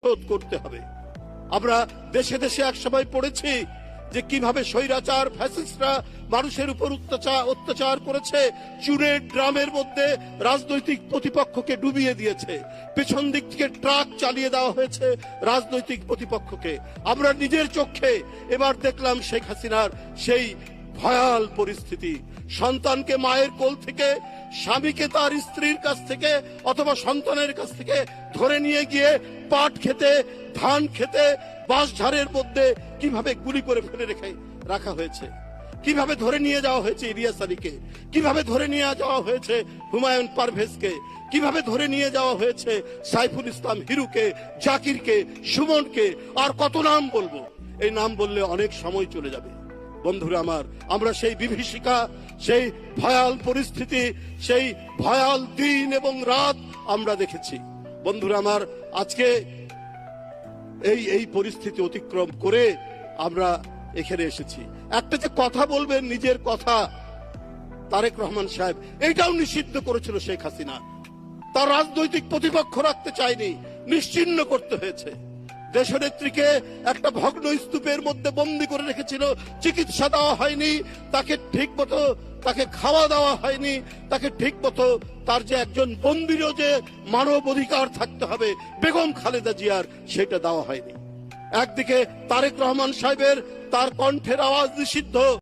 প্রতিশোধ করতে হবে। আমরা দেশে দেশে একসময় পড়েছি যে কিভাবে স্বৈরাচার ফ্যাসিস্টরা মানুষের উপর অত্যাচার করেছে, চুনের ড্রামের মধ্যে রাজনৈতিক প্রতিপক্ষকে ডুবিয়ে দিয়েছে, পেছন দিক থেকে ট্রাক চালিয়ে দেওয়া হয়েছে রাজনৈতিক প্রতিপক্ষকে। আমরা নিজের চোখে এবার দেখলাম শেখ হাসিনার সেই ভয়াল পরিস্থিতি। সন্তানকে মায়ের কোল থেকে, স্বামীকে তার স্ত্রীর কাছ থেকে অথবা সন্তানের কাছ থেকে ধরে নিয়ে গিয়ে পাট খেতে, ধান খেতে, বাঁশঝাড়ের মধ্যে কিভাবে গুলি করে ফেলে রাখা হয়েছে, কিভাবে ধরে নিয়ে যাওয়া হয়েছে ইলিয়াস আলীকে, কিভাবে ধরে নিয়ে যাওয়া হয়েছে হুমায়ুন পারভেজকে, কিভাবে ধরে নিয়ে যাওয়া হয়েছে সাইফুল ইসলাম হিরুকে, জাকিরকে, সুমনকে, আর কত নাম বলবো। এই নাম বললে অনেক সময় চলে যাবে। বন্ধুরা আমার, আমরা সেই বিভীষিকা, সেই ভয়াল পরিস্থিতি, সেই ভয়াল দিন এবং রাত আমরা দেখেছি। বন্ধুরা আমার, আজকে এই পরিস্থিতি অতিক্রম করে আমরা এখানে এসেছি। একটা যে কথা বলবেন, নিজের কথা, তারেক রহমান সাহেব এটাও নিষিদ্ধ করেছিল শেখ হাসিনা। তার রাজনৈতিক প্রতিপক্ষ রাখতে চায়নি, নিশ্চিহ্ন করতে হয়েছে। দেশনেত্রীকে একটা ভগ্ন স্তূপের মধ্যে বন্দী করে রেখেছিল, চিকিৎসা দেওয়া হয়নি, তাকে ঠিক মতো তাকে খাওয়া দেওয়া হয়নি, তাকে ঠিক মতো তার যে একজন বন্দীরও যে মানব অধিকার থাকতে হবে বেগম খালেদা জিয়ার, সেটা দেওয়া হয়নি। একদিকে তারেক রহমান সাহেবের তার কণ্ঠের আওয়াজ নিষিদ্ধ,